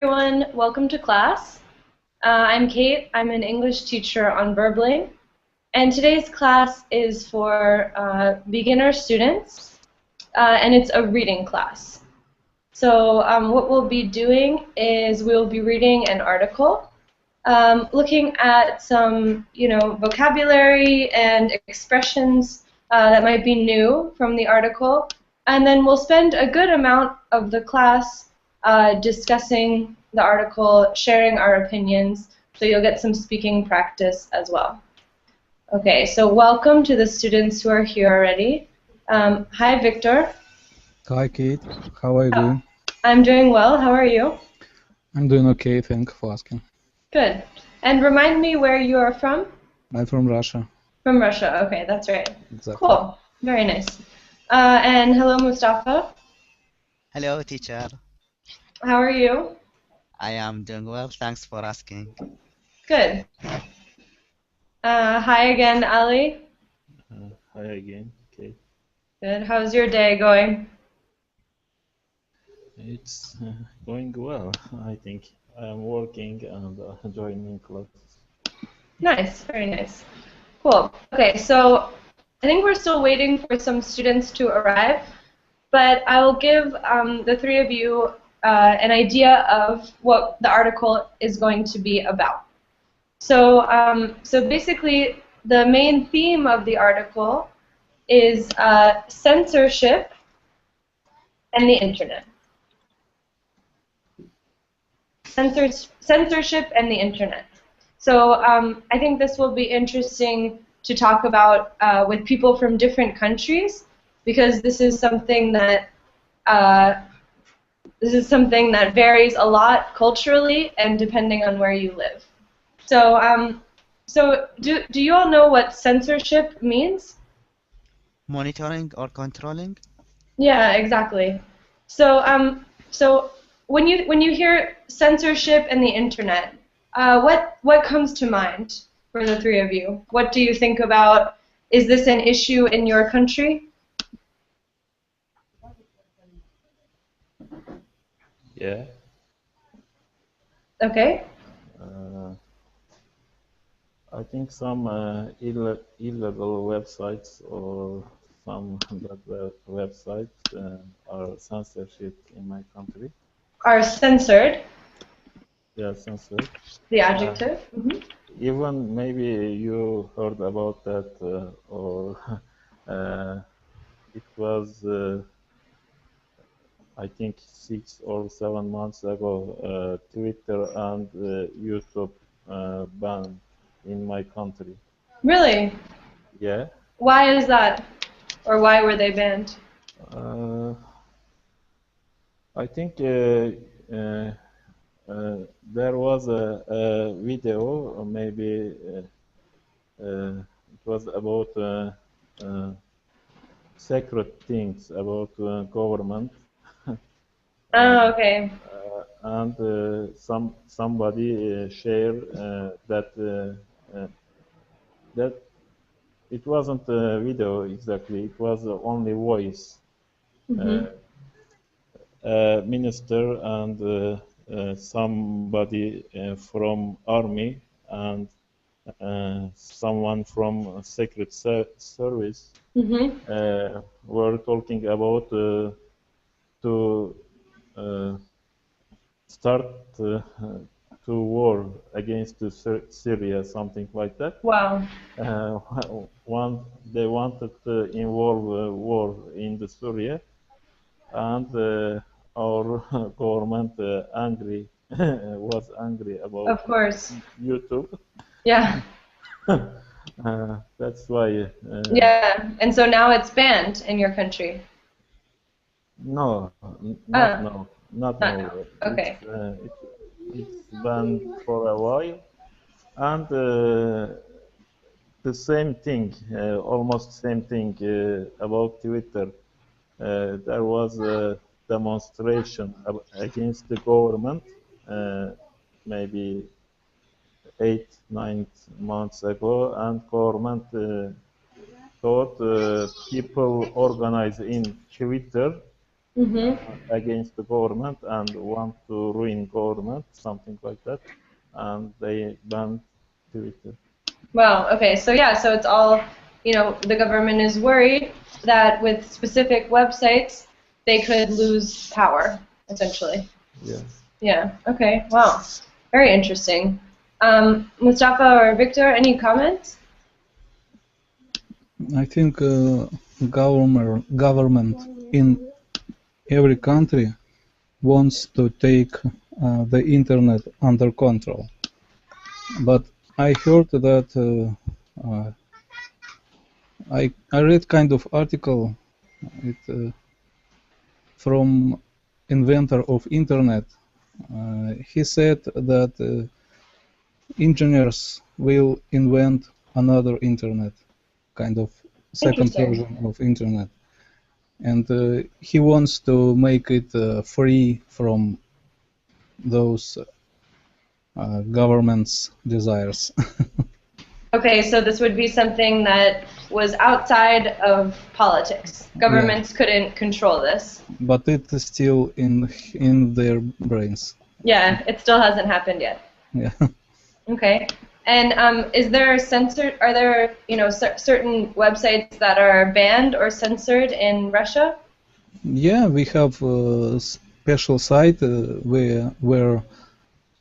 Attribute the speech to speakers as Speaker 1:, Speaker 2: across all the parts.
Speaker 1: Everyone, welcome to class. I'm Kate. I'm an English teacher on Burbling, and today's class is for beginner students, and it's a reading class. So what we'll be doing is we'll be reading an article, looking at some, vocabulary and expressions that might be new from the article, and then we'll spend a good amount of the class discussing the article, sharing our opinions, so you'll get some speaking practice as well. Okay, so welcome to the students who are here already. Hi, Victor.
Speaker 2: Hi, Kate. How are you doing?
Speaker 1: I'm doing well. How are you?
Speaker 2: I'm doing okay. Thanks for asking.
Speaker 1: Good. And remind me where you are from?
Speaker 2: I'm from Russia.
Speaker 1: From Russia. Okay, that's right.
Speaker 2: Exactly.
Speaker 1: Cool. Very nice. And hello, Mustafa.
Speaker 3: Hello, teacher.
Speaker 1: How are you?
Speaker 3: I am doing well. Thanks for asking.
Speaker 1: Good. Hi again, Ali.
Speaker 4: Hi again, Kate.
Speaker 1: Good. How's your day going?
Speaker 4: It's going well, I think. I'm working and joining classes.
Speaker 1: Nice. Very nice. Cool. Okay, so I think we're still waiting for some students to arrive, but I will give the three of you an idea of what the article is going to be about. So basically, the main theme of the article is censorship and the internet. Censorship and the internet. So I think this will be interesting to talk about with people from different countries, because this is something that varies a lot culturally and depending on where you live. So do you all know what censorship means?
Speaker 3: Monitoring or controlling?
Speaker 1: Yeah, exactly. So when you hear censorship and the internet, what comes to mind for the three of you? What do you think about? Is this an issue in your country?
Speaker 4: Yeah.
Speaker 1: Okay.
Speaker 4: I think some illegal websites or some bad websites are censorship in my country.
Speaker 1: Are censored.
Speaker 4: Yeah, censored.
Speaker 1: The adjective.
Speaker 4: Even maybe you heard about that, or it was, I think, 6 or 7 months ago, Twitter and YouTube banned in my country.
Speaker 1: Really?
Speaker 4: Yeah.
Speaker 1: Why is that? Or why were they banned?
Speaker 4: I think there was a video, or maybe it was about secret things about government.
Speaker 1: Oh, okay.
Speaker 4: And somebody shared that that it wasn't a video exactly. It was only voice. A minister and somebody from army and someone from secret service were talking about to start to war against Syria, something like that.
Speaker 1: Wow.
Speaker 4: They wanted to involve war in the Syria, and our government was angry about
Speaker 1: Of course.
Speaker 4: YouTube.
Speaker 1: Yeah.
Speaker 4: That's why.
Speaker 1: Yeah, and so now it's banned in your country.
Speaker 4: No, not now. Not
Speaker 1: Not
Speaker 4: now.
Speaker 1: now. Okay.
Speaker 4: It's banned for a while, and the same thing, almost same thing about Twitter. There was a demonstration against the government, maybe 8, 9 months ago, and government thought people organized in Twitter
Speaker 1: Mhm.
Speaker 4: against the government and want to ruin government, something like that, and they banned Twitter.
Speaker 1: Wow. Okay. So yeah. So it's all, the government is worried that with specific websites they could lose power, essentially.
Speaker 4: Yes.
Speaker 1: Yeah. Okay. Wow. Very interesting. Mustafa or Victor, any comments?
Speaker 2: I think government in every country wants to take the internet under control. But I heard that I read kind of article from inventor of internet. He said that engineers will invent another internet, kind of second
Speaker 1: Interesting.
Speaker 2: version of internet, and he wants to make it free from those government's desires.
Speaker 1: Okay, so this would be something that was outside of politics. Governments couldn't control this.
Speaker 2: But it is still in their brains.
Speaker 1: Yeah, it still hasn't happened yet.
Speaker 2: Yeah.
Speaker 1: Okay. And is there are there, certain websites that are banned or censored in Russia?
Speaker 2: Yeah, we have a special site where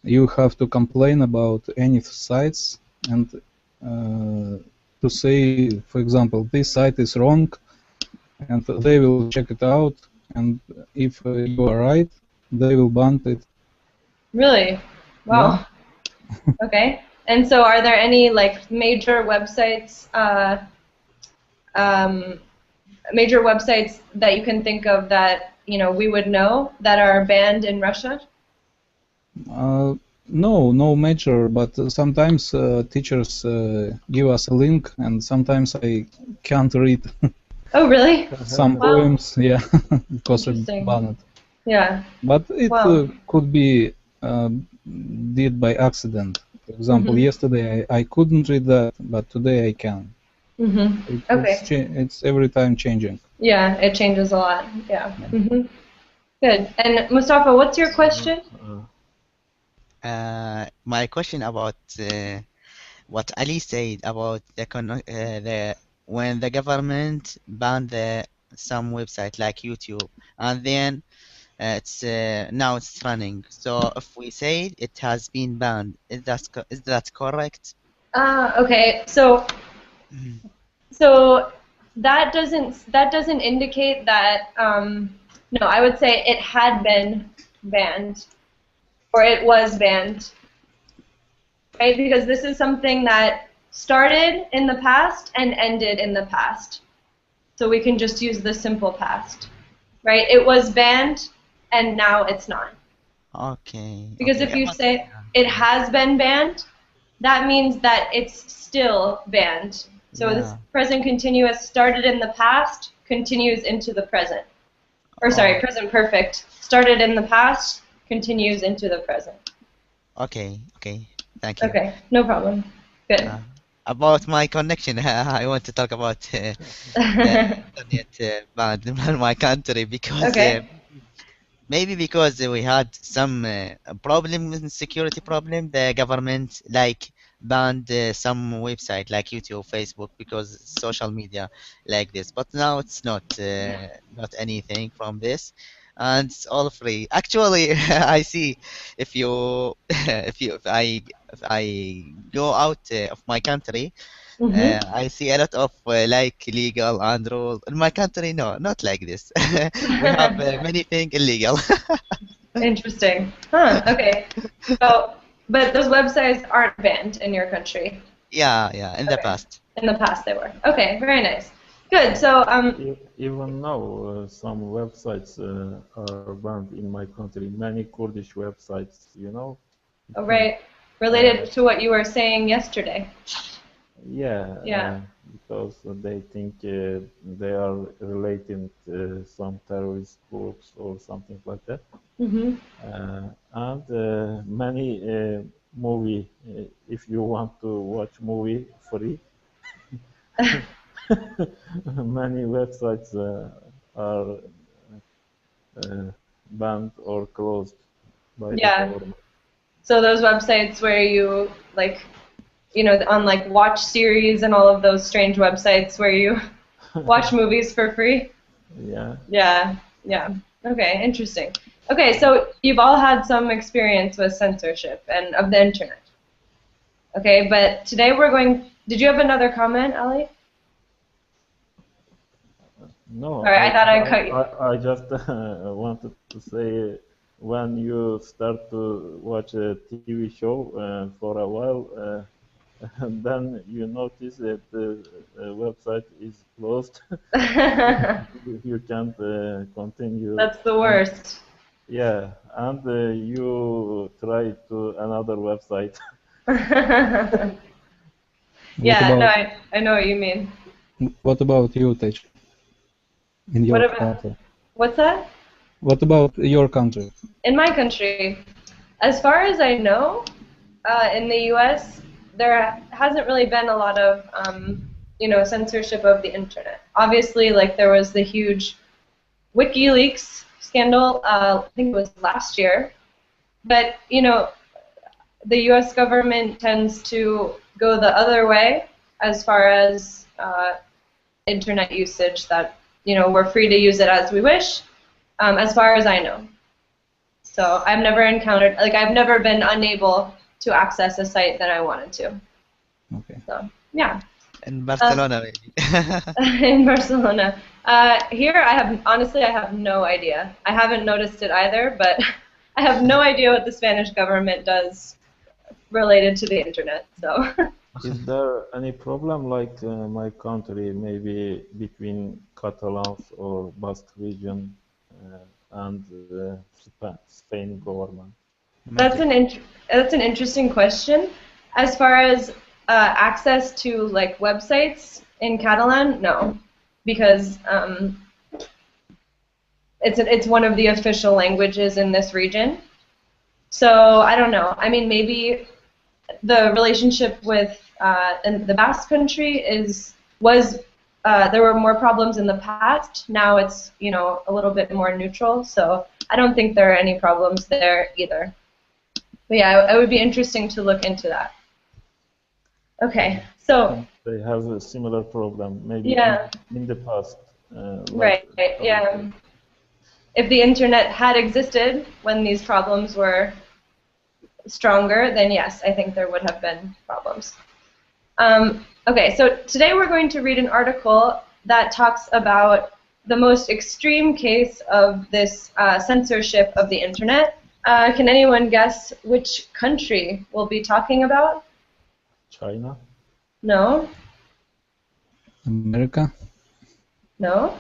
Speaker 2: you have to complain about any sites and to say, for example, this site is wrong, and they will check it out, and if you are right, they will ban it.
Speaker 1: Really? Wow. Okay. And so are there any major websites that you can think of that, we would know that are banned in Russia?
Speaker 2: No major, but sometimes teachers give us a link, and sometimes I can't read
Speaker 1: Oh, really?
Speaker 2: some
Speaker 1: Wow.
Speaker 2: poems, yeah, because it's
Speaker 1: Interesting.
Speaker 2: banned.
Speaker 1: Yeah.
Speaker 2: But it
Speaker 1: Wow.
Speaker 2: could be did by accident. For example, yesterday I couldn't read that, but today I can.
Speaker 1: Mhm. Okay.
Speaker 2: It's every time changing.
Speaker 1: Yeah, it changes a lot. Yeah. Good. And Mustafa, what's your question?
Speaker 3: My question about what Ali said about the when the government banned some website like YouTube, and then it's now it's running. So if we say it has been banned, is that correct?
Speaker 1: Okay. So that doesn't indicate that. No, I would say it had been banned, or it was banned, right? Because this is something that started in the past and ended in the past. So we can just use the simple past, right? It was banned, and now it's not.
Speaker 3: Okay.
Speaker 1: Because
Speaker 3: Okay.
Speaker 1: if you say it has been banned, that means that it's still banned. So this
Speaker 3: Yeah.
Speaker 1: present continuous started in the past, continues into the present. Or sorry,
Speaker 3: Oh,
Speaker 1: present perfect. Started in the past, continues into the present.
Speaker 3: okay. Okay. Thank you.
Speaker 1: Okay, no problem. Good.
Speaker 3: About my connection, I want to talk about the internet banned in my country because
Speaker 1: Okay.
Speaker 3: maybe because we had some problem with security problem, the government like banned some website like YouTube, Facebook because social media like this. But now it's not anything from this, and it's all free. Actually, I see if you if I go out of my country.
Speaker 1: Mhm.
Speaker 3: I see a lot of like legal and rule. In my country, no, not like this. We have many things illegal.
Speaker 1: Interesting. Huh. Okay. So, but those websites aren't banned in your country.
Speaker 3: Yeah, in the
Speaker 1: Okay.
Speaker 3: past.
Speaker 1: In the past they were. Okay. Very nice. Good. So,
Speaker 4: Even now, some websites are banned in my country. Many Kurdish websites, you know.
Speaker 1: oh, right. Related to what you were saying yesterday.
Speaker 4: Yeah,
Speaker 1: Yeah.
Speaker 4: because they think they are relating to some terrorist groups or something like that.
Speaker 1: Mhm.
Speaker 4: And many movie, if you want to watch movie free, many websites are banned or closed by the
Speaker 1: Yeah.
Speaker 4: government.
Speaker 1: So those websites where you like, you know, on like Watch Series and all of those strange websites where you watch movies for free.
Speaker 4: Yeah.
Speaker 1: Yeah, yeah. Okay, interesting. Okay, so you've all had some experience with censorship and of the internet. Okay, but today we're going. Did you have another comment, Ali?
Speaker 4: No,
Speaker 1: Sorry, I thought I cut you.
Speaker 4: I just wanted to say when you start to watch a TV show for a while, and then you notice that the website is closed, you can't continue.
Speaker 1: That's the worst.
Speaker 4: Yeah, and you try to another website.
Speaker 1: Yeah, no,
Speaker 2: What
Speaker 1: I know what you mean.
Speaker 2: about you, Tej, in
Speaker 1: What
Speaker 2: your
Speaker 1: about,
Speaker 2: country?
Speaker 1: what's that?
Speaker 2: What about your country?
Speaker 1: In my country, as far as I know, in the U.S., there hasn't really been a lot of, you know, censorship of the internet. Obviously, like there was the huge WikiLeaks scandal, I think it was last year. But, you know, the U.S. government tends to go the other way as far as internet usage, that, you know, we're free to use it as we wish, as far as I know. So I've never encountered, like I've never been unable to access a site that I wanted to.
Speaker 2: Okay.
Speaker 1: So, yeah.
Speaker 3: In Barcelona, maybe.
Speaker 1: In Barcelona. Here, honestly, I have no idea. I haven't noticed it either, but I have no idea what the Spanish government does related to the internet. So.
Speaker 4: Is there any problem like my country, maybe between Catalans or Basque region and Spain government?
Speaker 1: That's an interesting question. As far as access to like websites in Catalan, no, because it's one of the official languages in this region. So I don't know. I mean, maybe the relationship with in the Basque Country was there were more problems in the past. Now it's, you know, a little bit more neutral. So I don't think there are any problems there either. But yeah, it would be interesting to look into that. Okay, so
Speaker 4: They have a similar problem, maybe
Speaker 1: yeah,
Speaker 4: in the past.
Speaker 1: right, yeah. If the internet had existed when these problems were stronger, then yes, I think there would have been problems. Okay, so today we're going to read an article that talks about the most extreme case of this censorship of the internet. Can anyone guess which country we'll be talking about?
Speaker 4: China?
Speaker 1: No?
Speaker 2: America?
Speaker 1: No?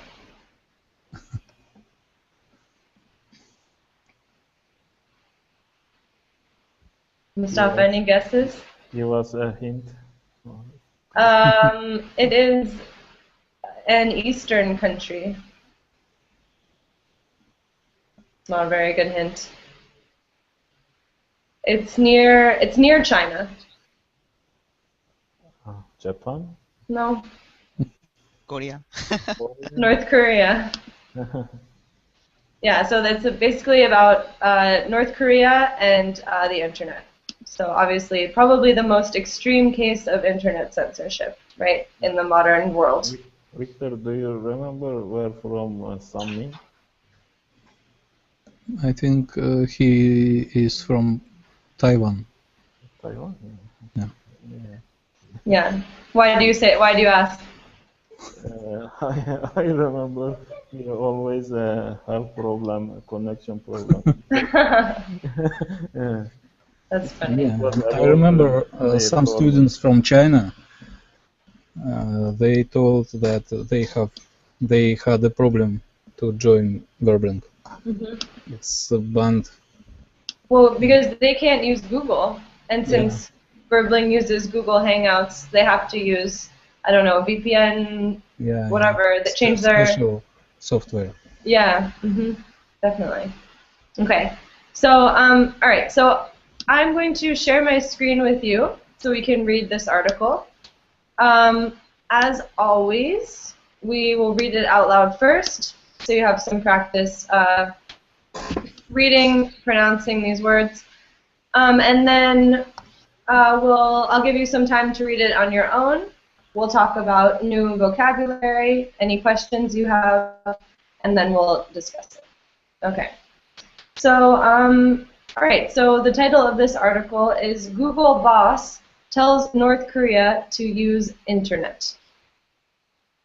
Speaker 1: Mustafa, any guesses?
Speaker 4: Give us a hint.
Speaker 1: It is an Eastern country. Not a very good hint. It's near China.
Speaker 4: Japan?
Speaker 1: No.
Speaker 3: Korea.
Speaker 1: North Korea. Yeah, so that's basically about North Korea and the internet. So obviously, probably the most extreme case of internet censorship, right, in the modern world.
Speaker 4: Victor, do you remember where from Sammin?
Speaker 2: I think he is from Taiwan.
Speaker 4: Taiwan?
Speaker 2: Yeah.
Speaker 1: Yeah. Why do you ask?
Speaker 4: I remember he always have problem, connection problem. Yeah.
Speaker 1: That's funny.
Speaker 2: Yeah, I remember some students from China. They told that they had a problem to join Verblink.
Speaker 1: Mm-hmm.
Speaker 2: It's banned.
Speaker 1: Well, because they can't use Google, and since Verblink uses Google Hangouts, they have to use, I don't know, VPN, whatever, that change their
Speaker 2: special software.
Speaker 1: Yeah, definitely. Okay, so all right, so I'm going to share my screen with you so we can read this article. As always, we will read it out loud first, so you have some practice reading, pronouncing these words, and then I'll give you some time to read it on your own. We'll talk about new vocabulary, any questions you have, and then we'll discuss it. Okay. So, all right. So the title of this article is Google Boss Tells North Korea to Use Internet.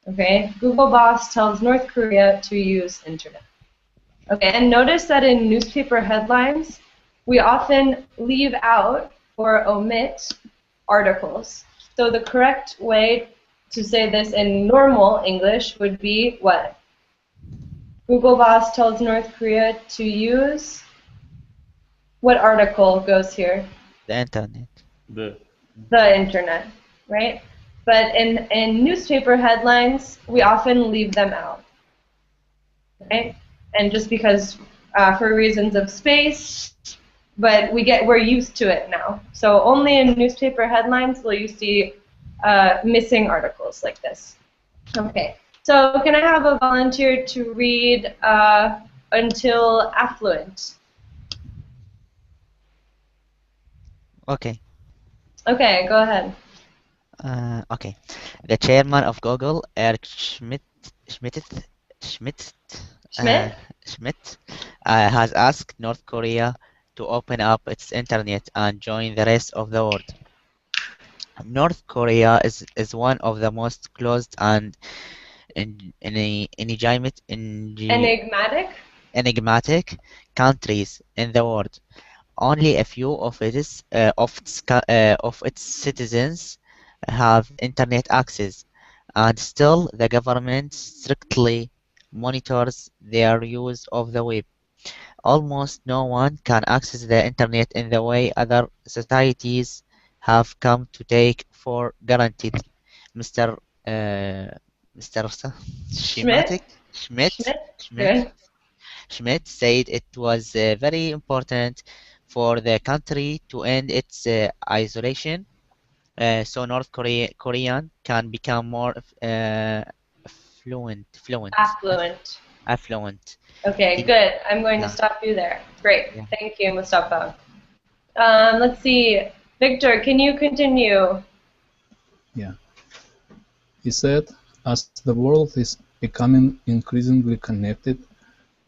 Speaker 1: Okay. Google Boss tells North Korea to use Internet. Okay. And notice that in newspaper headlines, we often leave out or omit articles. So the correct way to say this in normal English would be what? Google Boss tells North Korea to use. What article goes here?
Speaker 3: The internet.
Speaker 4: The
Speaker 1: Internet, right? But in newspaper headlines, we often leave them out, right? And just because for reasons of space, but we're used to it now. So only in newspaper headlines will you see missing articles like this. Okay. So can I have a volunteer to read until affluent?
Speaker 3: Okay.
Speaker 1: Okay, go ahead.
Speaker 3: Okay. The chairman of Google, Eric Schmidt,
Speaker 1: Schmidt?
Speaker 3: has asked North Korea to open up its internet and join the rest of the world. North Korea is one of the most closed and enigmatic countries in the world. Only a few of its citizens have internet access, and still the government strictly monitors their use of the web. Almost no one can access the internet in the way other societies have come to take for granted. Mr. Mr.
Speaker 1: Schmidt?
Speaker 3: Schmidt said it was very important for the country to end its isolation, so North Korean can become more affluent.
Speaker 1: Okay, good. I'm going to
Speaker 3: Yeah.
Speaker 1: stop you there. Great.
Speaker 3: Yeah.
Speaker 1: Thank you, Mustafa. Let's see. Victor, can you continue?
Speaker 2: Yeah. He said, as the world is becoming increasingly connected,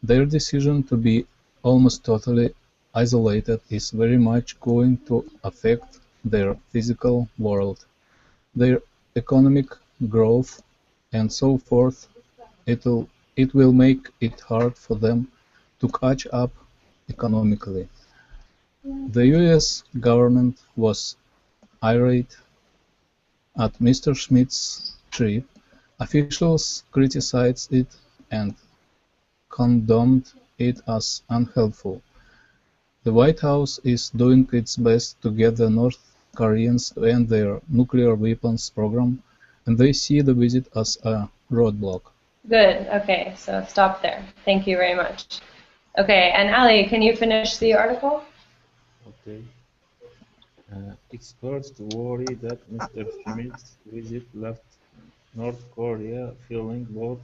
Speaker 2: their decision to be almost totally isolated is very much going to affect their physical world, their economic growth, and so forth. It will make it hard for them to catch up economically. The US government was irate at Mr. Schmidt's trip. Officials criticized it and condemned it as unhelpful. The White House is doing its best to get the North Koreans to end their nuclear weapons program, and they see the visit as a roadblock.
Speaker 1: Good. Okay, so stop there. Thank you very much. Okay, and Ali, can you finish the article?
Speaker 4: Okay. Experts worry that Mr. Schmidt's visit left North Korea feeling both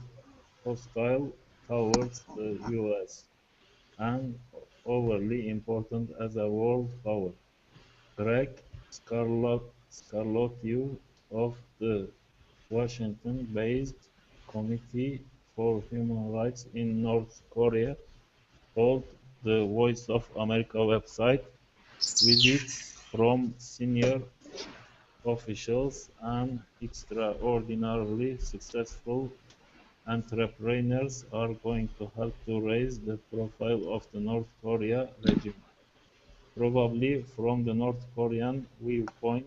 Speaker 4: hostile towards the US and overly important as a world power. Greg Scarlotteau of the Washington-based Committee for Human Rights in North Korea told the Voice of America website visits from senior officials and extraordinarily successful entrepreneurs are going to help to raise the profile of the North Korea regime. Probably from the North Korean viewpoint,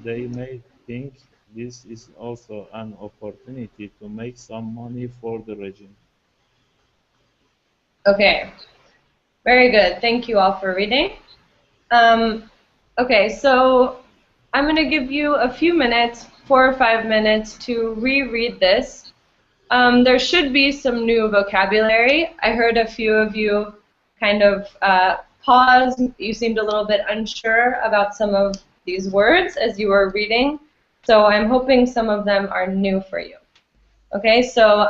Speaker 4: they may think this is also an opportunity to make some money for the regime.
Speaker 1: Okay, very good. Thank you all for reading. Okay, so I'm going to give you a few minutes, 4 or 5 minutes, to reread this. There should be some new vocabulary. I heard a few of you kind of pause. You seemed a little bit unsure about some of these words as you were reading. So I'm hoping some of them are new for you. Okay, so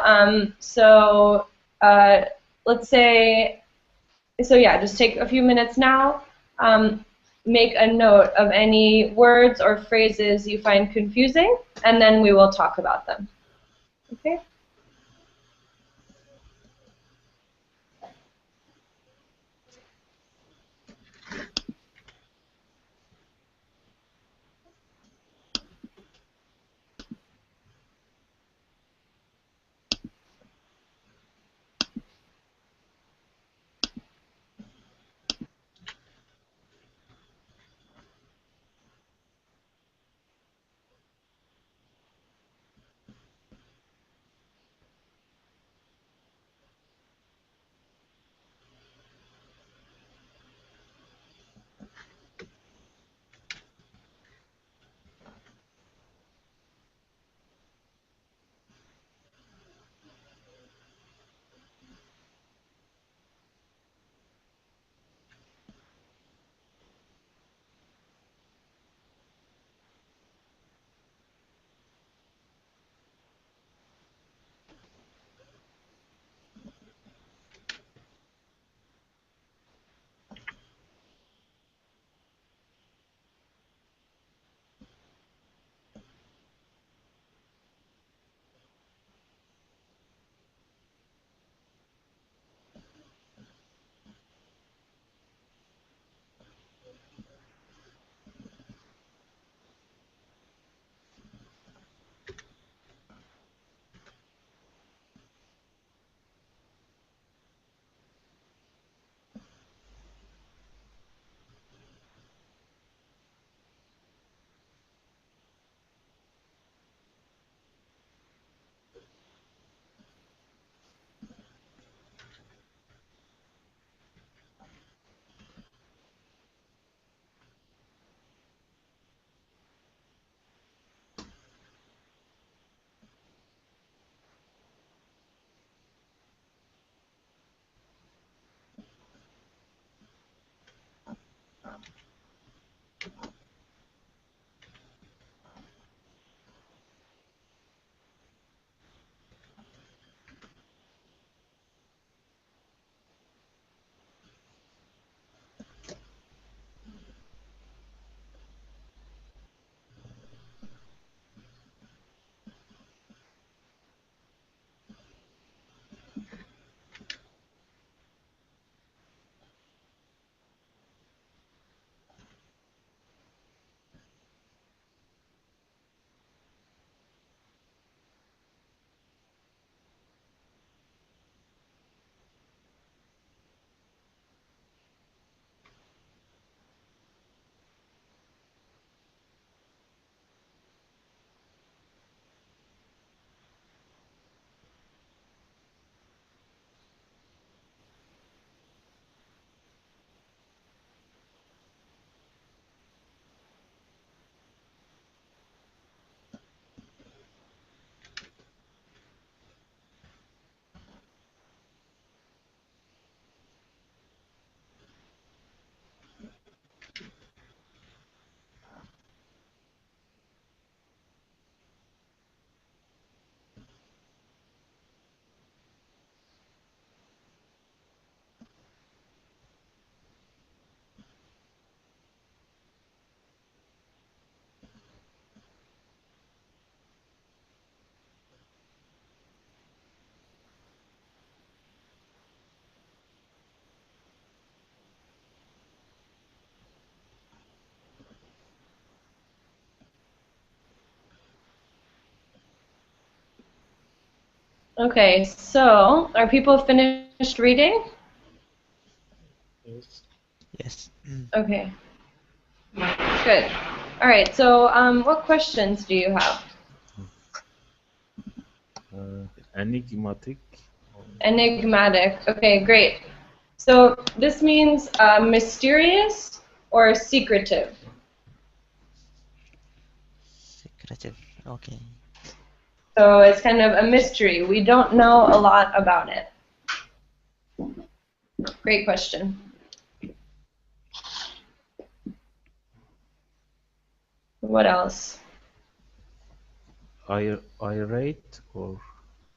Speaker 1: let's say So yeah, just take a few minutes now. Make a note of any words or phrases you find confusing, and then we will talk about them. Okay? Okay, so are people finished reading?
Speaker 4: Yes.
Speaker 3: Yes.
Speaker 1: Okay, good. All right, so what questions do you have?
Speaker 4: Enigmatic.
Speaker 1: Enigmatic. Okay, great. So this means mysterious or secretive.
Speaker 3: Secretive. Okay.
Speaker 1: So it's kind of a mystery. We don't know a lot about it. Great question. What else?
Speaker 4: Irate or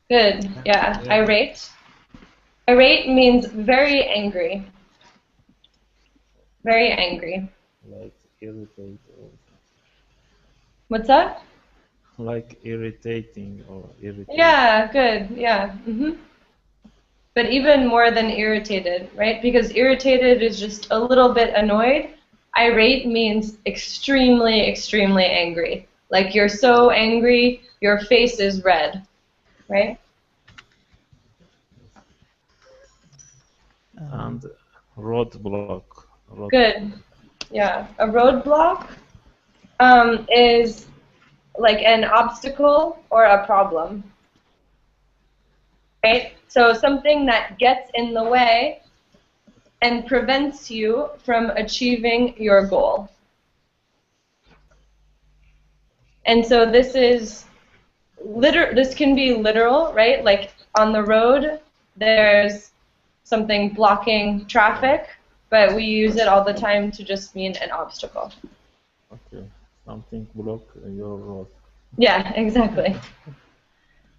Speaker 1: Good. Yeah, irate. Irate means very angry. Very angry.
Speaker 4: like irritate or
Speaker 1: What's that?
Speaker 4: like irritating or irritate.
Speaker 1: Yeah, good. Yeah. But even more than irritated, right? Because irritated is just a little bit annoyed. Irate means extremely, extremely angry. Like you're so angry, your face is red, right?
Speaker 4: And roadblock.
Speaker 1: Good. Yeah. A roadblock is like an obstacle or a problem, right? So something that gets in the way and prevents you from achieving your goal. And so this is this can be literal, right? Like on the road, there's something blocking traffic, but we use it all the time to just mean an obstacle.
Speaker 4: Okay, something block your road.
Speaker 1: Yeah, exactly.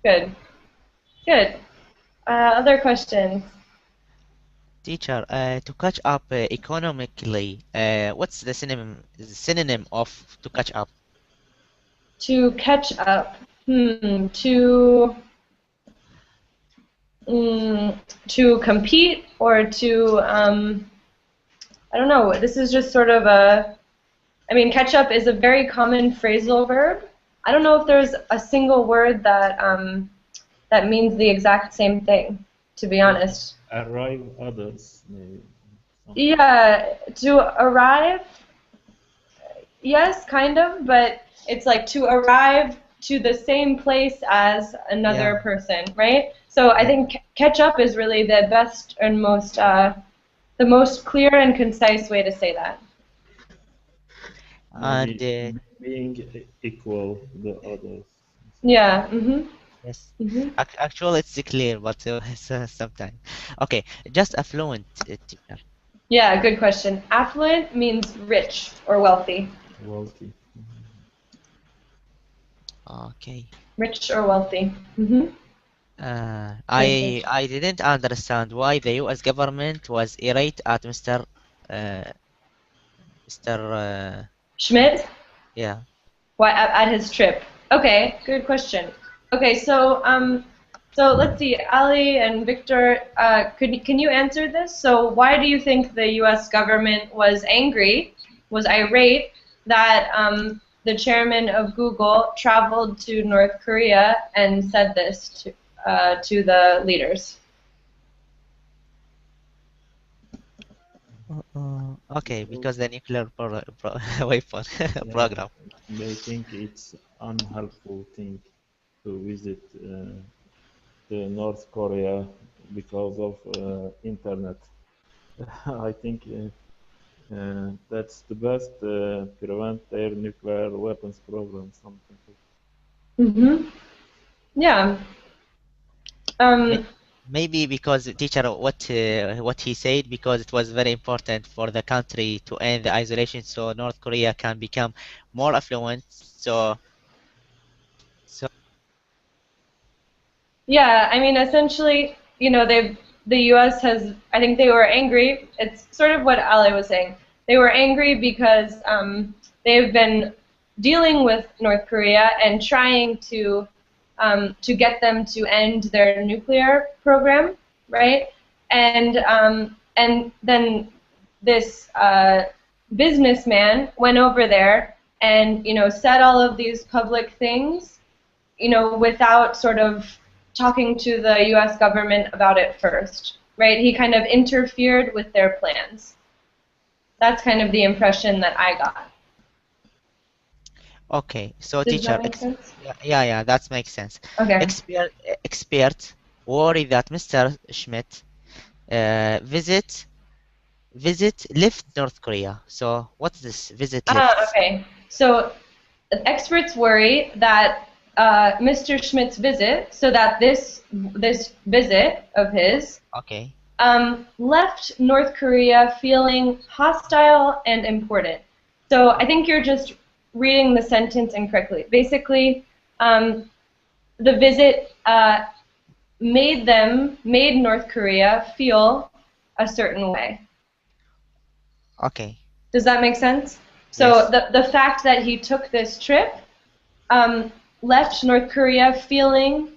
Speaker 1: Good. Good. Other questions?
Speaker 3: Teacher, to catch up economically, what's the synonym of to catch up?
Speaker 1: To catch up. To compete or to I don't know. This is just sort of I mean, catch up is a very common phrasal verb. I don't know if there's a single word that that means the exact same thing, to be honest.
Speaker 4: Arrive others, maybe.
Speaker 1: Yeah, to arrive, yes, kind of, but it's like to arrive to the same place as another
Speaker 3: Yeah.
Speaker 1: person, right? So I think catch up is really the best and the most clear and concise way to say that.
Speaker 3: And
Speaker 4: Being equal to the others.
Speaker 1: Yeah.
Speaker 3: yes,
Speaker 1: Mhm.
Speaker 3: actually it's clear, but sometimes. Okay, just affluent, teacher.
Speaker 1: Yeah, good question. Affluent means rich or wealthy.
Speaker 4: Wealthy.
Speaker 3: Okay.
Speaker 1: Rich or wealthy.
Speaker 3: I didn't understand why the U.S. government was irate at Mr.
Speaker 1: Schmidt?
Speaker 3: Yeah.
Speaker 1: Why at his trip? Okay, good question. Okay, so let's see, Ali and Victor, can you answer this? So why do you think the U.S. government was angry, was irate that the chairman of Google traveled to North Korea and said this to the leaders?
Speaker 3: Okay, because the nuclear weapon program.
Speaker 4: They think it's unhelpful thing to visit the North Korea because of internet. I think that's the best prevent their nuclear weapons program. Something.
Speaker 1: Yeah.
Speaker 3: Maybe because teacher, what he said, because it was very important for the country to end the isolation, so North Korea can become more affluent. So
Speaker 1: Yeah, I mean, essentially, you know, the U.S. has, I think they were angry. It's sort of what Ali was saying. They were angry because they've been dealing with North Korea and trying to get them to end their nuclear program, right? And then this businessman went over there and said all of these public things, without sort of talking to the U.S. government about it first, right? He kind of interfered with their plans. That's kind of the impression that I got.
Speaker 3: okay, so
Speaker 1: Does
Speaker 3: teacher,
Speaker 1: that make sense?
Speaker 3: yeah, that makes sense.
Speaker 1: Okay.
Speaker 3: Experts worry that Mr. Schmidt left North Korea. So what's this visit left?
Speaker 1: Okay. So experts worry that Mr. Schmidt's visit, so that this visit of his,
Speaker 3: Okay.
Speaker 1: left North Korea feeling hostile and important. So I think you're just reading the sentence incorrectly. Basically, the visit made North Korea feel a certain way.
Speaker 3: Okay.
Speaker 1: Does that make sense? So
Speaker 3: Yes.
Speaker 1: the fact that he took this trip left North Korea feeling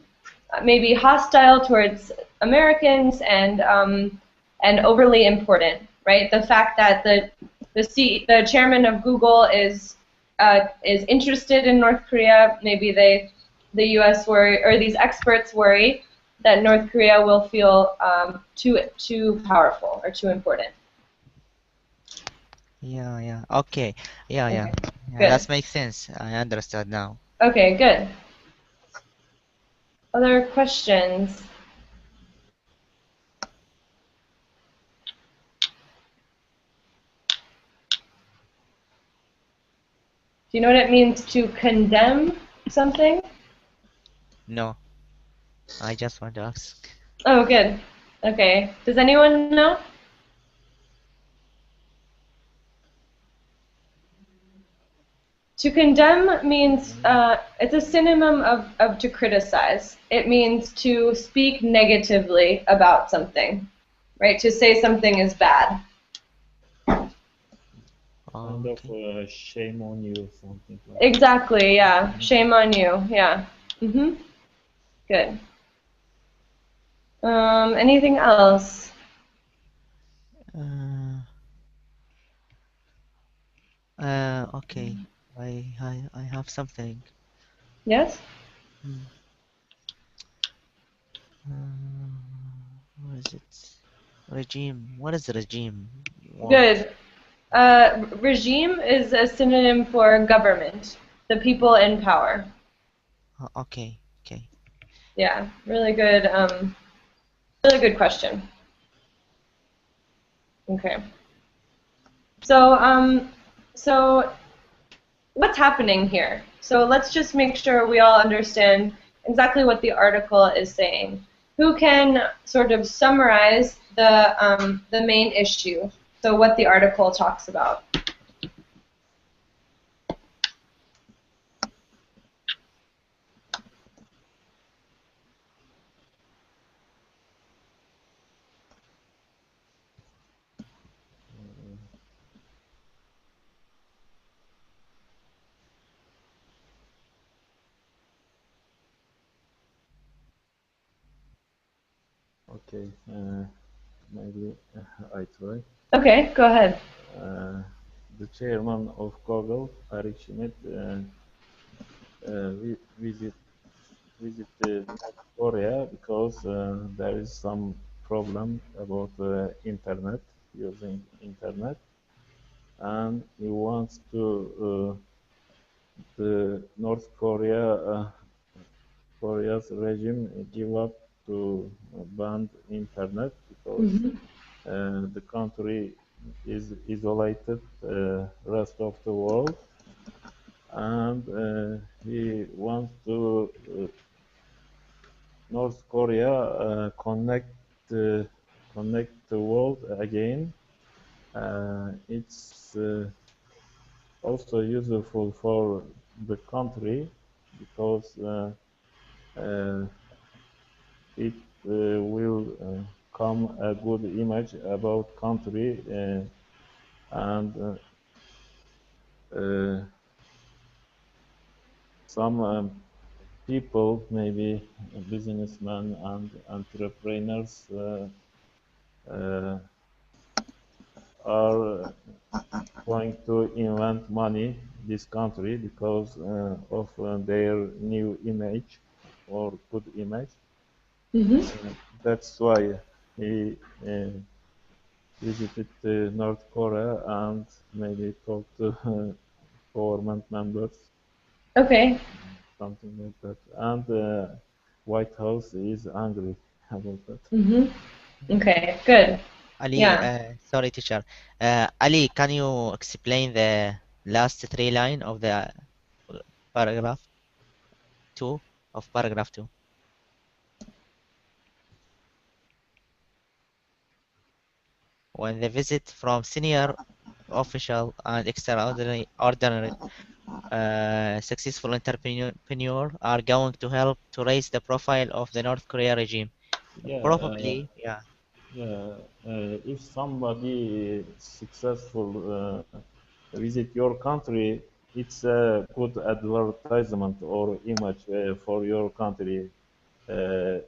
Speaker 1: maybe hostile towards Americans and overly important, right? The fact that the chairman of Google is interested in North Korea, maybe the U.S. worry, or these experts worry that North Korea will feel too powerful or too important.
Speaker 3: Yeah, yeah. Okay. Yeah, yeah.
Speaker 1: Okay,
Speaker 3: Yeah,
Speaker 1: good.
Speaker 3: that makes sense. I understood now.
Speaker 1: Okay, good. Other questions? Do you know what it means to condemn something?
Speaker 3: No, I just want to ask.
Speaker 1: Oh, good. Okay. Does anyone know? To condemn means it's a synonym of to criticize. It means to speak negatively about something, right? To say something is bad.
Speaker 4: Kind of
Speaker 3: Okay.
Speaker 4: shame on you, something like that.
Speaker 1: Exactly, yeah. Shame on you, yeah. Good. Anything else?
Speaker 3: Okay. I have something.
Speaker 1: Yes?
Speaker 3: Hmm. What is it? Regime. What is regime? You want?
Speaker 1: Good. Regime is a synonym for government, the people in power.
Speaker 3: Okay. Okay.
Speaker 1: Yeah, really good question. Okay. So what's happening here? So let's just make sure we all understand exactly what the article is saying. Who can sort of summarize the main issue? So what the article talks about.
Speaker 4: Okay, maybe I try.
Speaker 1: Okay, go ahead.
Speaker 4: The chairman of Google, Eric Schmidt, visit North Korea because there is some problem about internet, using internet, and he wants to the North Korea's regime give up to ban internet because the country is isolated rest of the world, and he wants to North Korea connect the world again. It's also useful for the country because uh, it will come a good image about country and some people, maybe businessmen and entrepreneurs, uh, are going to invent money this country because of their new image or good image. That's why he visited North Korea and maybe talked to government members,
Speaker 1: Okay.
Speaker 4: something like that. And White House is angry about that.
Speaker 1: Okay, good.
Speaker 3: Ali,
Speaker 1: Yeah.
Speaker 3: sorry, teacher. Ali, can you explain the last three line of the paragraph two of paragraph two? When the visit from senior official and extraordinary ordinary successful entrepreneur are going to help to raise the profile of the North Korea regime.
Speaker 4: Yeah,
Speaker 3: Probably, yeah.
Speaker 4: Yeah, if somebody successful visit your country, it's a good advertisement or image for your country. Uh,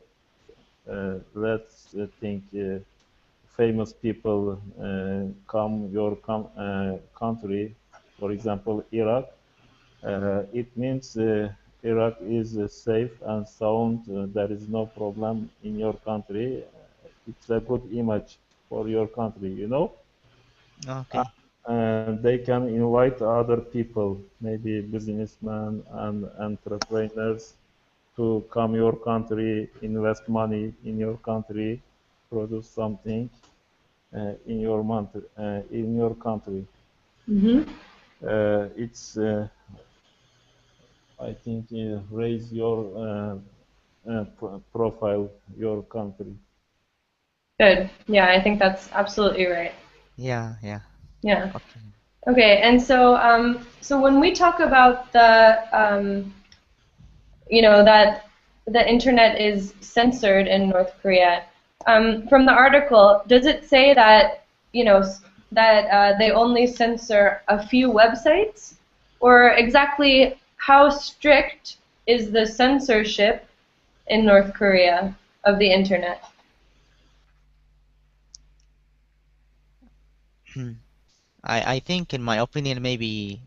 Speaker 4: let's think famous people come your country, for example, Iraq. It means Iraq is safe and sound. There is no problem in your country. It's a good image for your country, you know. Uh,
Speaker 3: Okay.
Speaker 4: and they can invite other people, maybe businessmen and entrepreneurs, to come your country, invest money in your country, produce something in your country.
Speaker 1: Mm-hmm.
Speaker 4: It's I think raise your profile, your country.
Speaker 1: Good. Yeah, I think that's absolutely right.
Speaker 3: Yeah, yeah.
Speaker 1: Yeah.
Speaker 3: Okay.
Speaker 1: Okay, and so when we talk about that the internet is censored in North Korea, from the article, does it say that they only censor a few websites, or exactly how strict is the censorship in North Korea of the internet?
Speaker 3: I think, in my opinion, maybe.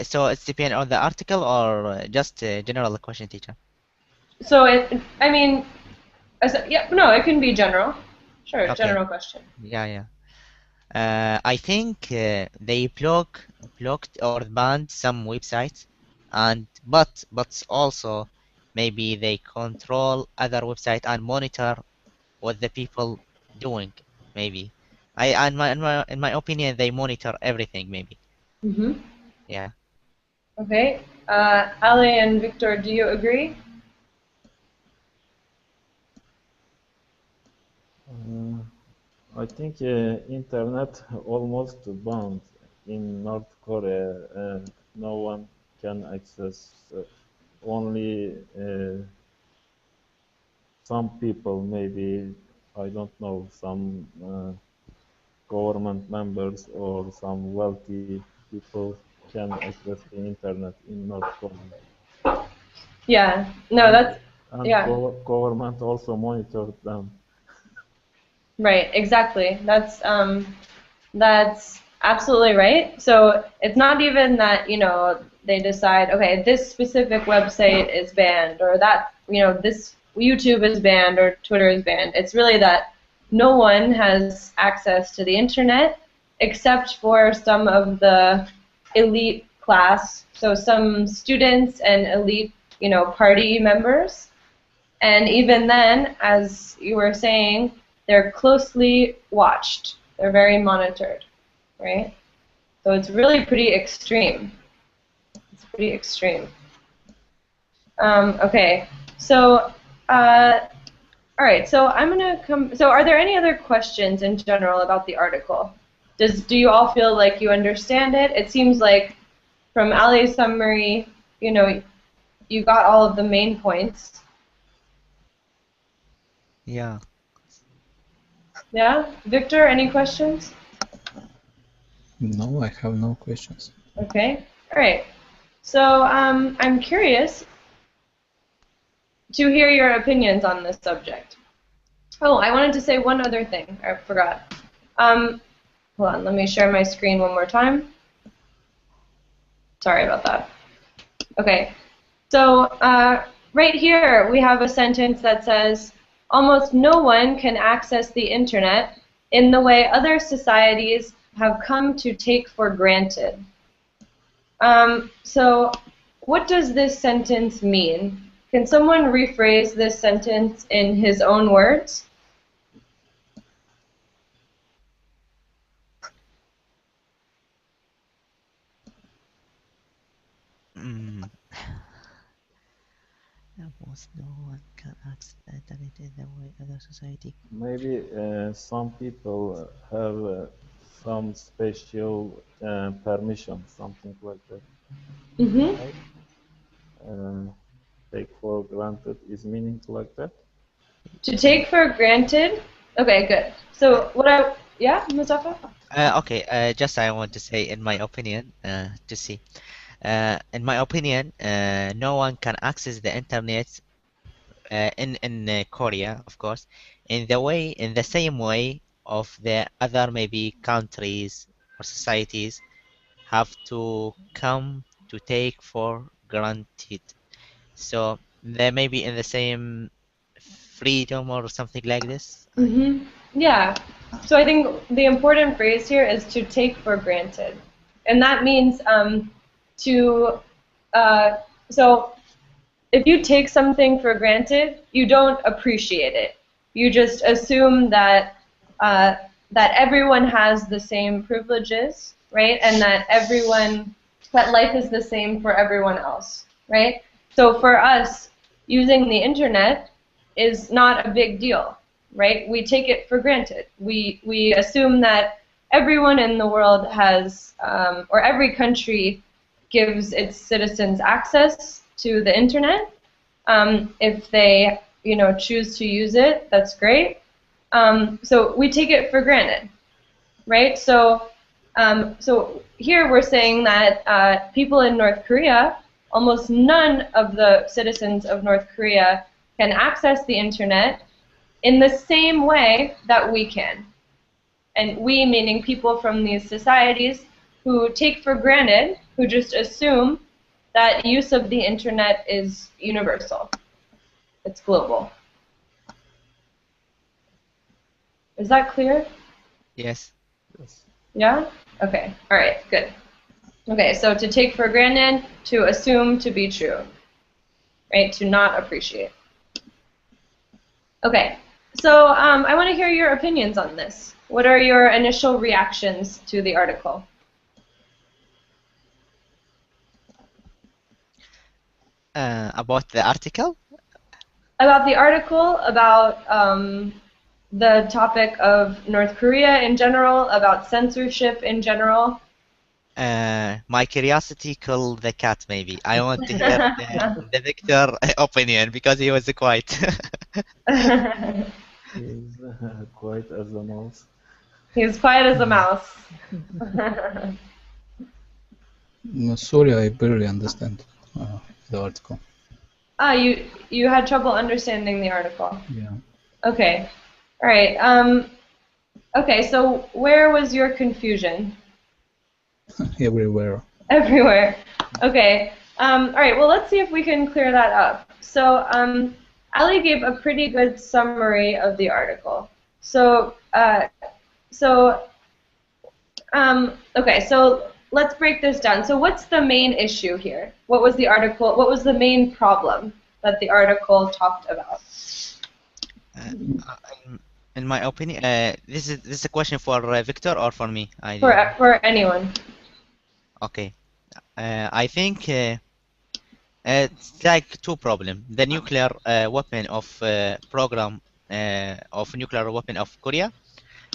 Speaker 3: So it's depend on the article or just a general question, teacher.
Speaker 1: So I mean, yeah, no, it can be general. Sure,
Speaker 3: Okay.
Speaker 1: general question.
Speaker 3: Yeah, yeah. I think they blocked or banned some websites, and but also maybe they control other website and monitor what the people doing. Maybe in my opinion, they monitor everything. Maybe.
Speaker 1: Mm-hmm.
Speaker 3: Yeah.
Speaker 1: Okay. Ali and Victor, do you agree?
Speaker 4: Uh, I think internet almost banned in North Korea. No one can access. Only some people, maybe I don't know, some government members or some wealthy people can access the internet in North Korea.
Speaker 1: Yeah. No,
Speaker 4: And
Speaker 1: that's yeah.
Speaker 4: government also monitored them.
Speaker 1: Right. Exactly. That's absolutely right. So it's not even that, they decide, okay, this specific website is banned, or that, this YouTube is banned or Twitter is banned. It's really that no one has access to the internet except for some of the elite class, so some students and elite, party members. And even then, as you were saying, they're closely watched. They're very monitored, right? So it's really pretty extreme. It's pretty extreme. Okay, so all right. So I'm gonna come. So are there any other questions in general about the article? Do you all feel like you understand it? It seems like from Ali's summary, you got all of the main points.
Speaker 3: Yeah.
Speaker 1: Yeah, Victor, any questions?
Speaker 2: No, I have no questions.
Speaker 1: Okay. All right. So I'm curious to hear your opinions on this subject. Oh, I wanted to say one other thing. I forgot. Hold on. Let me share my screen one more time. Sorry about that. Okay. So right here we have a sentence that says, almost no one can access the internet in the way other societies have come to take for granted. So what does this sentence mean? Can someone rephrase this sentence in his own words?
Speaker 3: Mm. Almost no one can access the internet in the way other society.
Speaker 4: Maybe some people have some special permission, something like that.
Speaker 1: Mm-hmm.
Speaker 4: Right? Take for granted is meaning like that.
Speaker 1: To take for granted? Okay, good. So what yeah, Mustafa?
Speaker 3: Okay, just I want to say, in my opinion, to see. In my opinion, no one can access the internet in Korea, of course, in the same way of the other maybe countries or societies have to come to take for granted. So they may be in the same freedom or something like this.
Speaker 1: Yeah. So I think the important phrase here is to take for granted, and that means to. Uh, so if you take something for granted, you don't appreciate it. You just assume that uh, that everyone has the same privileges, right? And that life is the same for everyone else, right? So for us, using the internet is not a big deal, right? We take it for granted. We assume that everyone in the world has, or every country gives its citizens access to the internet. If they, choose to use it, that's great. So we take it for granted, right? So here we're saying that people in North Korea, almost none of the citizens of North Korea can access the internet in the same way that we can. And we, meaning people from these societies who take for granted, who just assume that use of the internet is universal. It's global. Is that clear?
Speaker 3: Yes.
Speaker 4: Yes.
Speaker 1: Yeah? Okay. All right. Good. Okay, so to take for granted, to assume to be true, right? To not appreciate. Okay, so I want to hear your opinions on this. What are your initial reactions to the article?
Speaker 3: About the article?
Speaker 1: About the article, about the topic of North Korea in general, about censorship in general.
Speaker 3: My curiosity killed the cat, maybe. I want to hear the Victor opinion because he was quiet.
Speaker 4: He's quiet as a mouse.
Speaker 1: He's quiet as a mouse.
Speaker 2: Sorry, I barely understand the article.
Speaker 1: You had trouble understanding the article.
Speaker 2: Yeah.
Speaker 1: Okay. All right. Okay, so where was your confusion?
Speaker 2: Everywhere.
Speaker 1: Everywhere. Okay. All right, well, let's see if we can clear that up. So Ali gave a pretty good summary of the article. So, okay, so let's break this down. So what's the main issue here? What was the article, what was the main problem that the article talked about?
Speaker 3: In my opinion, this is a question for Victor or for me?
Speaker 1: For anyone.
Speaker 3: Okay. I think it's like two problems. The nuclear weapon of program of nuclear weapon of Korea,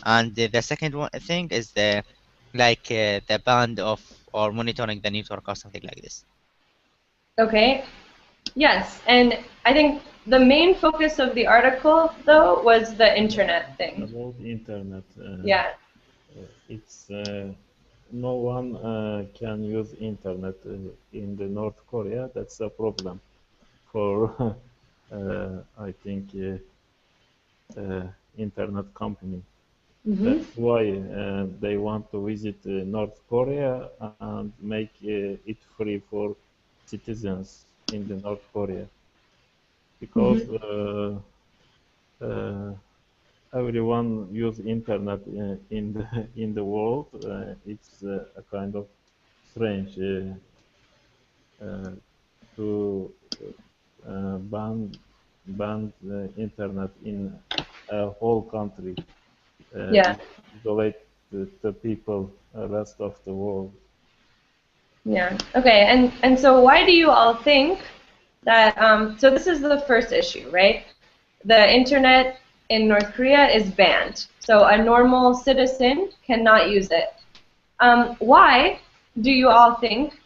Speaker 3: and the second one thing is the ban of or monitoring the network or something like this.
Speaker 1: Okay. Yes, and I think the main focus of the article, though, was the internet thing.
Speaker 4: About internet.
Speaker 1: Yeah.
Speaker 4: It's no one can use internet in the North Korea. That's a problem for I think internet company. That's why they want to visit North Korea and make it free for citizens in the North Korea, because everyone use internet in the world. It's a kind of strange to ban the internet in a whole country.
Speaker 1: Yeah.
Speaker 4: Isolate the people, rest of the world.
Speaker 1: Yeah. Okay. And so why do you all think that? So this is the first issue, right? The internet in North Korea is banned, so a normal citizen cannot use it. Why do you all think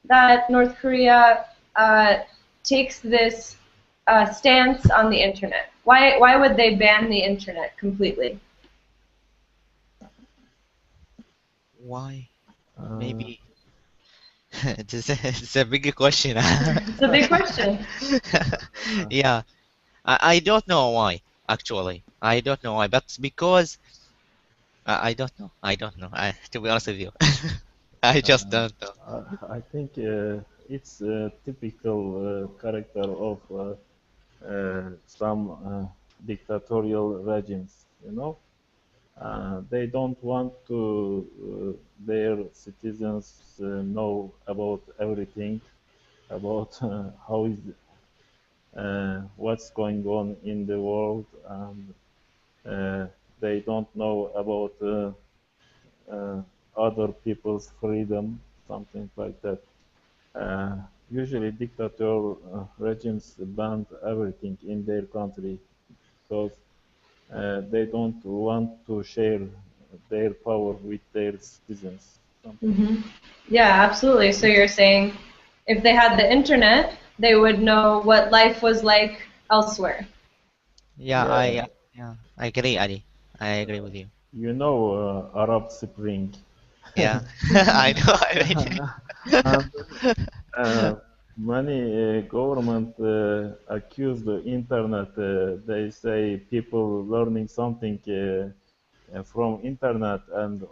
Speaker 1: that North Korea takes this stance on the internet? Why would they ban the internet completely?
Speaker 3: Why?
Speaker 4: Uh,
Speaker 3: Maybe it's a big question.
Speaker 1: It's a big question.
Speaker 3: Yeah, I don't know why, actually. I don't know why, but because I don't know. I don't know. To be honest with you, I just don't know.
Speaker 4: I think it's a typical character of some dictatorial regimes, you know. They don't want to their citizens know about everything, about how is what's going on in the world, and they don't know about uh, other people's freedom, something like that. Uh, Usually, dictator regimes ban everything in their country because they don't want to share their power with their citizens.
Speaker 1: Hmm. Yeah, absolutely. So you're saying if they had the internet, they would know what life was like elsewhere.
Speaker 3: Yeah,
Speaker 4: Yeah,
Speaker 3: I agree, Ali. I agree with you.
Speaker 4: you know Arab Spring.
Speaker 3: Yeah, I know.
Speaker 4: And many government accuse the internet. They say people learning something from internet and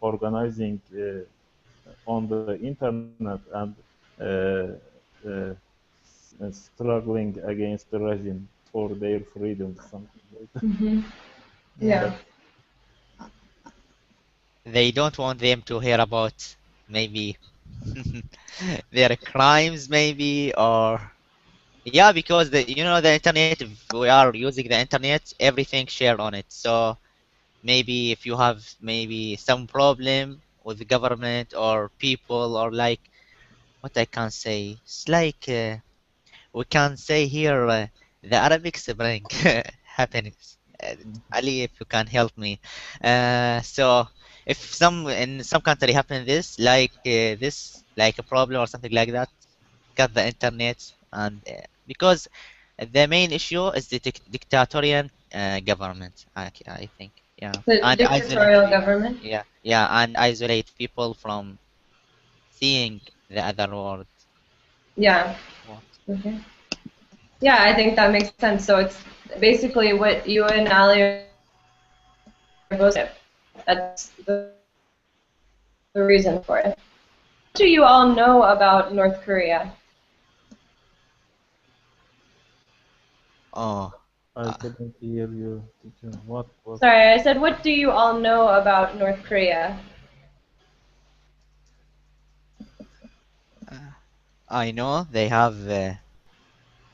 Speaker 4: organizing on the internet and uh, uh, struggling against the regime for their freedom, something like that.
Speaker 1: Hmm.
Speaker 3: Yeah,
Speaker 1: Yeah.
Speaker 4: But
Speaker 3: they don't want them to hear about maybe their crimes, maybe, or yeah, because the internet. If we are using the internet, everything shared on it. So maybe if you have maybe some problem with the government or people or like what I can say, it's like we can say here the Arabic Spring happiness. Ali, if you can help me. So if in some country happen this like a problem or something like that, cut the internet and because the main issue is the dictatorial government. I think, yeah,
Speaker 1: The
Speaker 3: and isolate,
Speaker 1: dictatorial government.
Speaker 3: yeah, and isolate people from seeing the other world.
Speaker 1: Yeah.
Speaker 3: What?
Speaker 1: Okay. Yeah, I think that makes sense. So it's basically what you and Ali are both saying. That's the reason for it. What do you all know about North Korea?
Speaker 3: Oh,
Speaker 4: I
Speaker 3: uh,
Speaker 4: couldn't hear you, teacher. What was?
Speaker 1: Sorry, I said, what do you all know about North Korea?
Speaker 3: I know they have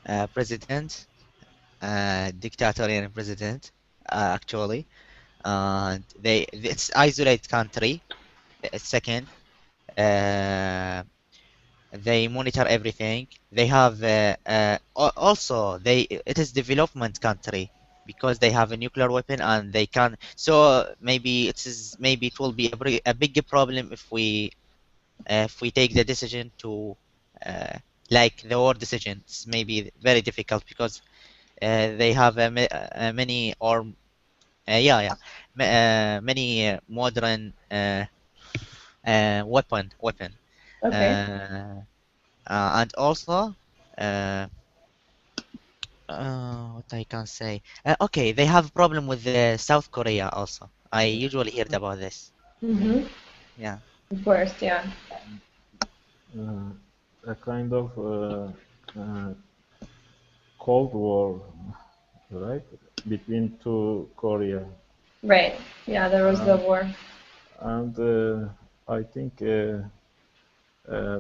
Speaker 3: a president, dictatorial president, actually. It's isolate country. Second, uh, they monitor everything. They have also it is development country because they have a nuclear weapon and they can. So maybe it will be a big problem if we take the decision to uh, like the war decision. It's maybe very difficult because they have many or many modern weapon.
Speaker 1: Okay.
Speaker 3: Uh, and also, uh, what I can say. Okay, they have problem with South Korea also. I usually heard about this.
Speaker 1: Mm-hmm.
Speaker 3: Yeah.
Speaker 1: Of course, yeah.
Speaker 4: uh, a kind of Cold War, right, between two Korea,
Speaker 1: Right. Yeah, there was the
Speaker 4: and
Speaker 1: war.
Speaker 4: I think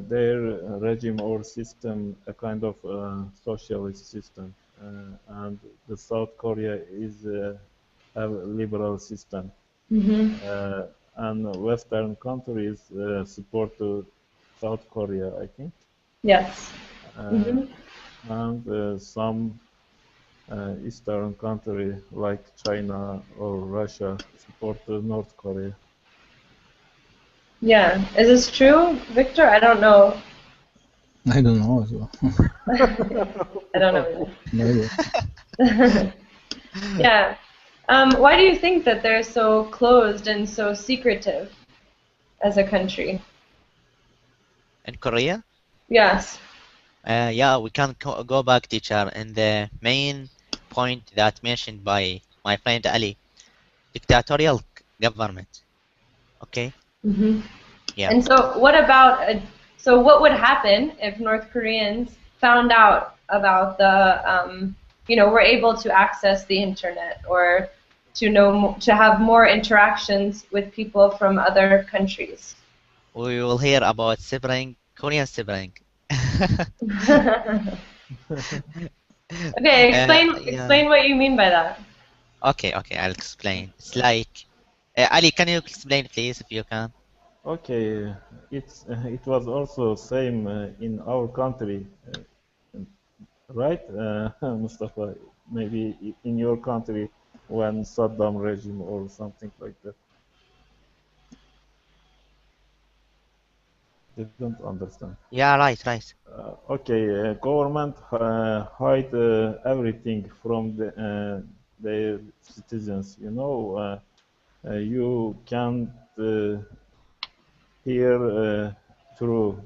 Speaker 4: their regime or system a kind of socialist system, and the South Korea is a liberal system,
Speaker 1: Mm-hmm.
Speaker 4: uh, and Western countries support South Korea, I think,
Speaker 1: Yes.
Speaker 4: uh,
Speaker 1: Mm-hmm.
Speaker 4: and some Eastern country like China or Russia support North Korea.
Speaker 1: Yeah. Is this true, Victor? I don't know.
Speaker 2: I don't know as well.
Speaker 1: I don't know
Speaker 2: Maybe.
Speaker 1: either. Yeah. Why do you think that they're so closed and so secretive as a country?
Speaker 3: In Korea,
Speaker 1: Yes.
Speaker 3: yeah, we can go back, teacher, and the main point that mentioned by my friend Ali, dictatorial government. Okay,
Speaker 1: Hmm.
Speaker 3: yeah.
Speaker 1: And so, what about so what would happen if North Koreans found out about were able to access the internet or to have more interactions with people from other countries?
Speaker 3: We will hear about sibling, Korean sibling.
Speaker 1: Okay,
Speaker 3: Yeah.
Speaker 1: explain what you mean by that.
Speaker 3: Okay, I'll explain. It's like, Ali, can you explain, please, if you can?
Speaker 4: Okay, it was also same in our country, right, Mustafa? Maybe in your country when Saddam regime or something like that. Didn't understand.
Speaker 3: Yeah, right.
Speaker 4: Okay, government hide everything from their citizens. You can't hear through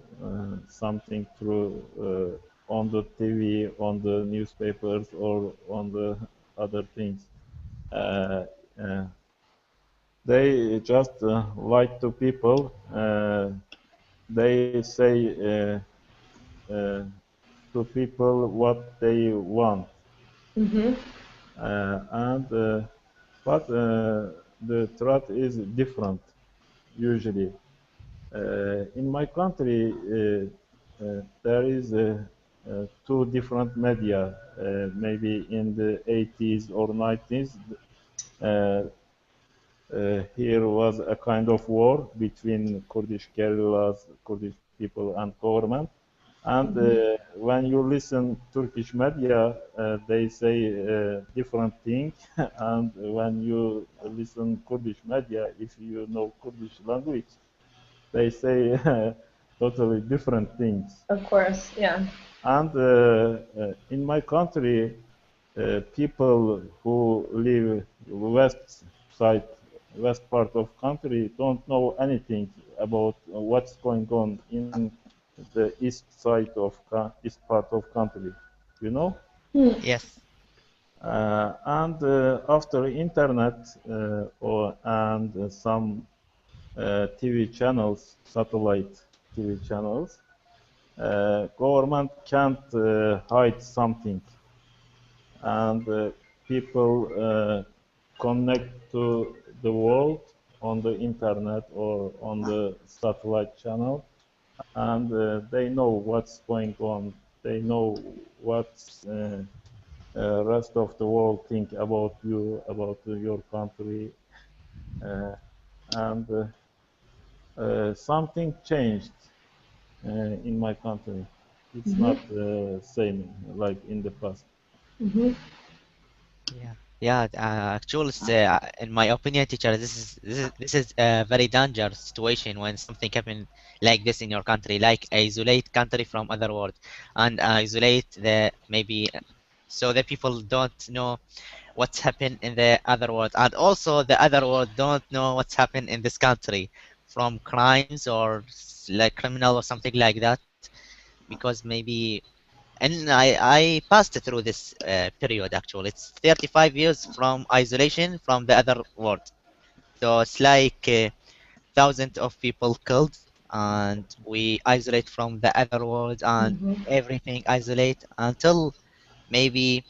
Speaker 4: something through on the TV, on the newspapers, or on the other things. Uh, uh, they just lie to people. They say uh, to people what they want,
Speaker 1: Hmm.
Speaker 4: and but the truth is different usually. In my country, there is two different media. Maybe in the 80s or 90s, uh, here was a kind of war between Kurdish guerrillas, Kurdish people, and government. And when you listen Turkish media, they say different thing. And when you listen Kurdish media, if you know Kurdish language, they say totally different things.
Speaker 1: Of course, yeah.
Speaker 4: And in my country, people who live west side, west part of country don't know anything about what's going on in the east side of east part of country. You know.
Speaker 1: Hmm.
Speaker 3: Yes.
Speaker 4: And after internet and some TV channels, satellite TV channels, government can't hide something, and people connect to the world on the internet or on the satellite channel, and they know what's going on. They know what's rest of the world think about you, about your country, and something changed in my country. It's
Speaker 1: Hmm.
Speaker 4: not same like in the past.
Speaker 1: Hmm.
Speaker 3: Yeah. Actually, in my opinion, teacher, this is a very dangerous situation when something happen like this in your country, like isolate country from other world, and isolate the maybe so the people don't know what's happened in the other world, and also the other world don't know what's happened in this country from crimes or like criminal or something like that, because maybe and I passed through this period actually. It's 35 years from isolation from the other world. So it's like thousands of people killed, and we isolate from the other world and
Speaker 1: Hmm.
Speaker 3: everything isolate until maybe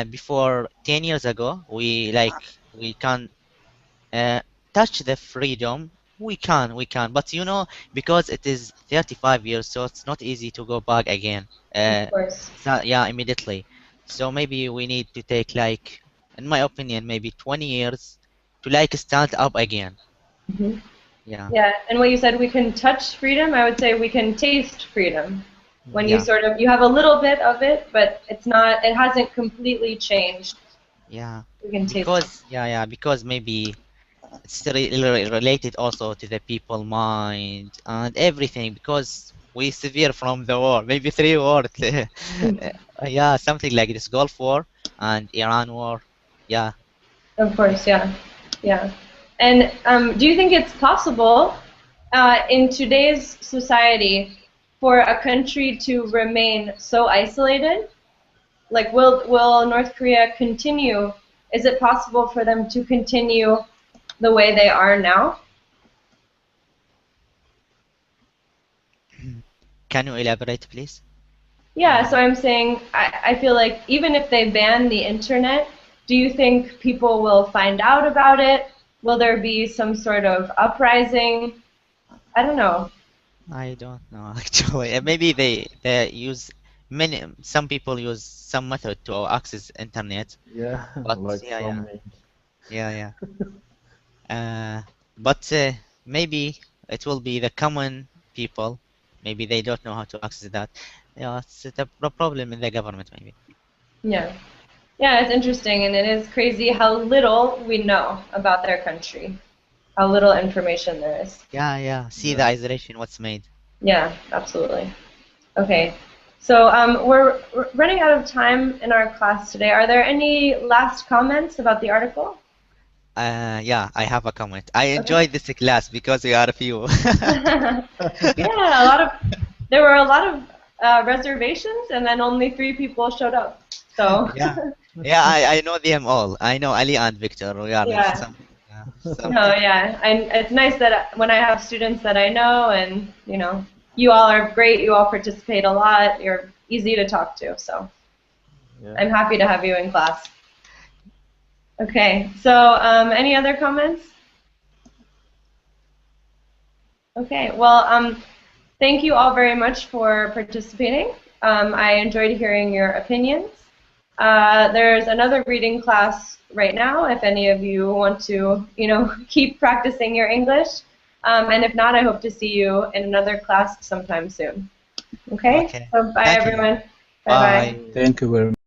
Speaker 3: before 10 years ago we can uh, touch the freedom. We can, but because it is 35 years, so it's not easy to go back again.
Speaker 1: Of
Speaker 3: Uh,
Speaker 1: course.
Speaker 3: so yeah, immediately. So maybe we need to take like, in my opinion, maybe 20 years to like stand up again.
Speaker 1: Hmm.
Speaker 3: Yeah,
Speaker 1: Yeah, and what you said, we can touch freedom. I would say we can taste freedom. When you
Speaker 3: yeah,
Speaker 1: sort of you have a little bit of it, but it hasn't completely changed.
Speaker 3: yeah.
Speaker 1: We can taste it.
Speaker 3: Because maybe it's related also to the people mind and everything, because we severe from the war. Maybe 3 wars. Yeah, something like this. Gulf War and Iran War. Yeah.
Speaker 1: Of course, yeah, yeah. And do you think it's possible in today's society for a country to remain so isolated? Like, will North Korea continue? Is it possible for them to continue the way they are now?
Speaker 3: Can you elaborate, please?
Speaker 1: Yeah, so I'm saying I feel like even if they ban the internet, do you think people will find out about it? Will there be some sort of uprising? I don't know.
Speaker 3: I don't know actually. Maybe they use some people use some method to access internet.
Speaker 4: Yeah,
Speaker 3: But
Speaker 4: like
Speaker 3: yeah,
Speaker 4: from me.
Speaker 3: yeah. But maybe it will be the common people. Maybe they don't know how to access that. Yeah, it's the problem in the government maybe.
Speaker 1: Yeah. Yeah, it's interesting, and it is crazy how little we know about their country, how little information there is.
Speaker 3: Yeah. See the isolation what's made.
Speaker 1: Yeah, absolutely. Okay, so we're running out of time in our class today. Are there any last comments about the article?
Speaker 3: Yeah, I have a comment. I enjoyed this class because we are few.
Speaker 1: Yeah, there were a lot of reservations, and then only 3 people showed up. So
Speaker 3: Yeah, I know them all. I know Ali and Victor. We are
Speaker 1: Yeah. No, yeah, and it's nice that when I have students that I know, and you all are great. You all participate a lot. You're easy to talk to, so
Speaker 4: Yeah.
Speaker 1: I'm happy to have you in class. Okay, so any other comments? Okay, well, thank you all very much for participating. I enjoyed hearing your opinions. There's another reading class right now if any of you want to, keep practicing your English. And if not, I hope to see you in another class sometime soon. Okay?
Speaker 3: Okay.
Speaker 1: So bye,
Speaker 3: Thank you.
Speaker 1: everyone.
Speaker 3: Bye.
Speaker 1: Bye-bye.
Speaker 2: Thank you very much.